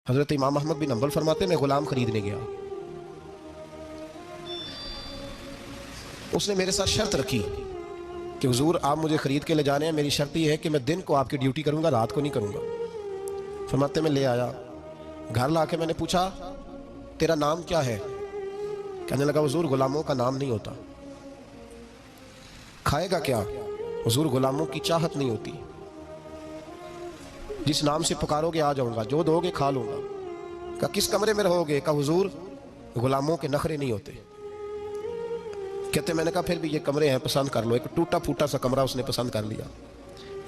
حضرت امام احمد بن حنبل فرماتے میں غلام خریدنے گیا، اس نے میرے ساتھ شرط رکھی کہ حضور آپ مجھے خرید کے لے جانے ہیں، میری شرط یہ ہے کہ میں دن کو آپ کی ڈیوٹی کروں گا، رات کو نہیں کروں گا۔ فرماتے میں لے آیا، گھر لا کے میں نے پوچھا تیرا نام کیا ہے؟ کہنے لگا حضور غلاموں کا نام نہیں ہوتا۔ کھائے گا کیا؟ حضور غلاموں کی چاہت نہیں ہوتی، جس نام سے پکارو گے آ جاؤں گا، جو دو گے کھا لوں گا۔ کہا کس کمرے میں رہو گے؟ کہا حضور غلاموں کے نخرے نہیں ہوتے۔ کہتے میں نے کہا پھر بھی یہ کمرے ہیں، پسند کر لو۔ ایک ٹوٹا پھوٹا سا کمرہ اس نے پسند کر لیا۔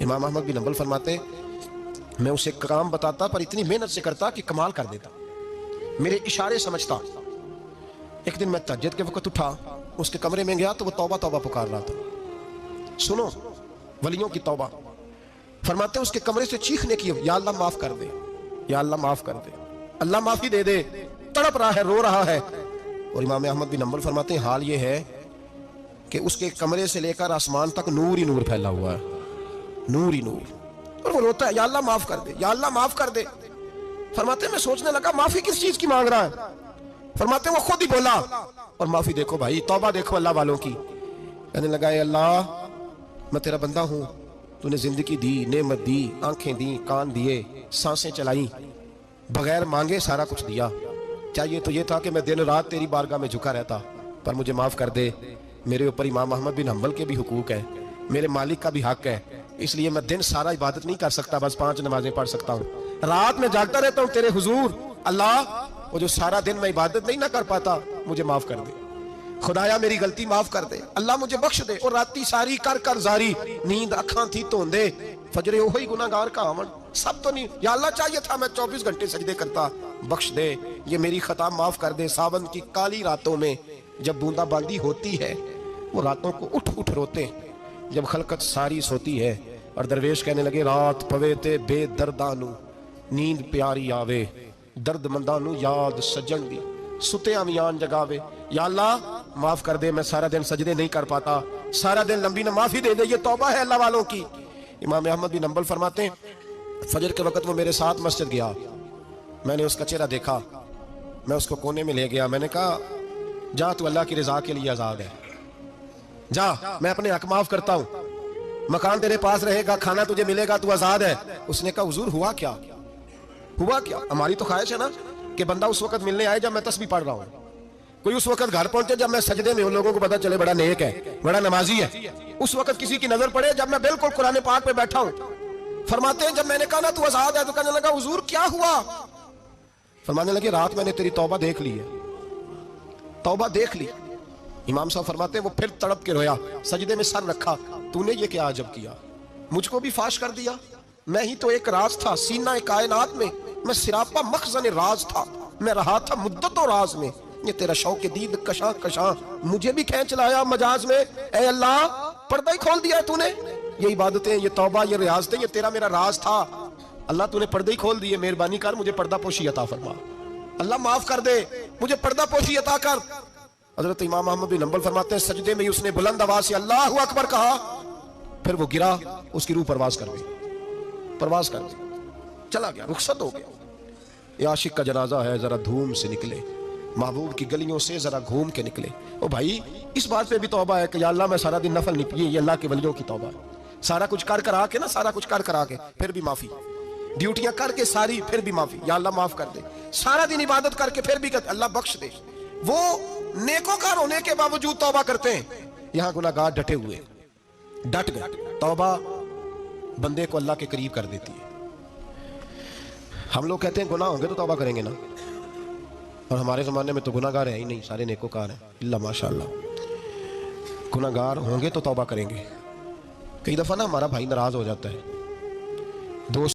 امام احمد بن حنبل فرماتے میں اسے کام بتاتا پر اتنی محنت سے کرتا کہ کمال کر دیتا، میرے اشارے سمجھتا۔ ایک دن میں تہجد کے وقت اٹھا، اس کے کمرے میں گیا تو وہ توبہ توبہ پکار رہا تھا۔ سنو ولیوں کی توبہ، فرماتے اس کے کمرے سے چیخنے کی، یا اللہ معاف کر دے، یا اللہ معاف کر دے، اللہ معافی دے دے، تڑپ رہا ہے، رو رہا ہے۔ اور امام احمد بن حنبل فرماتے ہیں حال یہ ہے کہ اس کے کمرے سے لے کر آسمان تک نور ہی نور پھیلا ہوا ہے، نور ہی نور، اور وہ روتا ہے یا اللہ معاف کر دے، یا اللہ معاف کر دے۔ فرماتے میں سوچنے لگا معافی کس چیز کی مانگ رہا ہے؟ فرماتے وہ خود ہی بولا، اور معافی دیکھو بھائی، توبہ دیکھو اللہ والوں کی۔ کہنے لگا اے اللہ میں تیرا بندہ ہوں، تو نے زندگی دی، نعمت دی، آنکھیں دی، کان دیے، سانسیں چلائیں، بغیر مانگے سارا کچھ دیا۔ چاہیے تو یہ تھا کہ میں دن رات تیری بارگاہ میں جھکا رہتا، پر مجھے معاف کر دے۔ میرے اوپر امام احمد بن حنبل کے بھی حقوق ہے، میرے مالک کا بھی حق ہے، اس لیے میں دن سارا عبادت نہیں کر سکتا، بس 5 نمازیں پڑھ سکتا ہوں، رات میں جاگتا رہتا ہوں تیرے حضور۔ اللہ وہ جو سارا دن میں عبادت نہیں نہ کر پاتا مجھے معاف کر دے، خدایا میری غلطی معاف کر دے، اللہ مجھے بخش دے۔ اور راتی ساری کر کر زاری، نیند اکھاں تھی توندے، فجرے وہی گناہگار کا آمن، سب تو نہیں، یا اللہ چاہیے تھا میں 24 گھنٹے سجدے کرتا، بخش دے، یہ میری خطا معاف کر دے۔ ساون کی کالی راتوں میں جب بوندا باندی ہوتی ہے، وہ راتوں کو اٹھ اٹھ روتے ہیں، جب خلقت ساری سوتی ہے، اور درویش کہنے لگے رات پوے تے بے دردانو نیند پیاری آوے، درد مندانو یاد سجن دی ستے امیان جگاوے۔ یا اللہ معاف کر دے، میں سارا دن سجدے نہیں کر پاتا، سارا دن لمبی نہ معافی دے دے، یہ توبہ ہے اللہ والوں کی۔ امام احمد بن حنبل فرماتے ہیں فجر کے وقت وہ میرے ساتھ مسجد گیا، میں نے اس کا چہرہ دیکھا، میں اس کو کونے میں لے گیا، میں نے کہا جا تو اللہ کی رضا کے لیے آزاد ہے، جا میں اپنے حق معاف کرتا ہوں، مکان تیرے پاس رہے گا، کھانا تجھے ملے گا، تو آزاد ہے۔ اس نے کہا حضور ہوا کیا؟ ہوا کیا؟ ہماری تو خواہش ہے نا کہ بندہ اس وقت ملنے آئے جب میں تسبیح پڑھ رہا ہوں، کوئی اس وقت گھر پہنچے جب میں سجدے میں ہوں، لوگوں کو پتا چلے بڑا نیک ہے، بڑا نمازی ہے، اس وقت کسی کی نظر پڑے جب میں بالکل قرآن پاک پہ بیٹھا ہوں۔ فرماتے ہیں جب میں نے کہا نا تو آزاد ہے، تو کہنے لگا حضور کیا ہوا؟ فرمانے لگے رات میں نے تیری توبہ دیکھ لی ہے، توبہ دیکھ لی۔ امام صاحب فرماتے ہیں وہ پھر تڑپ کے رویا، سجدے میں سر رکھا، تو نے یہ کیا عجب کیا، مجھ کو بھی فاش کر دیا، میں ہی تو ایک راز تھا سینہ کائنات میں، میں سراپا مخزن راز تھا، میں رہا تھا مدت و راز میں، یہ تیرا شوق دید کشاں کشاں مجھے بھی کھینچ لایا مجاز میں۔ اے اللہ پردہ ہی کھول دیا تو نے، یہ عبادتیں، یہ توبہ، یہ ریاضتیں، یہ تیرا میرا راز تھا، اللہ تو نے پردہ ہی کھول دیے، مہربانی کر مجھے پردہ پوشی عطا فرما، اللہ معاف کر دے، مجھے پردہ پوشی عطا کر۔ حضرت امام احمد بن حنبل فرماتے ہیں سجدے میں اس نے بلند آواز سے اللہ اکبر کہا، پھر وہ گرا، اس کی روح پرواز کر گئی، پرواز کر گئی، چلا گیا، رخصت ہو گیا۔ یہ عاشق کا جنازہ ہے، ذرا دھوم سے نکلے، محبوب کی گلیوں سے ذرا گھوم کے نکلے۔ او بھائی اس بات پہ بھی توبہ ہے کہ یا اللہ میں سارا دن نفل نہیں پیے، یہ اللہ کے ولیوں کی توبہ ہے، سارا کچھ کر کر آ کے نا، سارا کچھ کر کر آ کے پھر بھی معافی، ڈیوٹیاں کر کے ساری پھر بھی معافی، یا اللہ معاف کر دے، سارا دن عبادت کر کے پھر بھی اللہ بخش دے۔ وہ نیکوکار ہونے کے باوجود توبہ کرتے ہیں، یہاں گناہگار ڈٹے ہوئے، ڈٹ گئے۔ توبہ بندے کو اللہ کے قریب کر دیتی ہے۔ ہم لوگ کہتے ہیں گناہ ہوں گے تو توبہ کریں گے نا، اور ہمارے زمانے میں تو گناہگار ہیں ہی نہیں، سارے نیکوکار ہیں، اللہ ماشاءاللہ، گناہگار ہوں گے تو توبہ کریں گے۔ کئی دفعہ نا ہمارا بھائی ناراض ہو جاتا ہے، دوست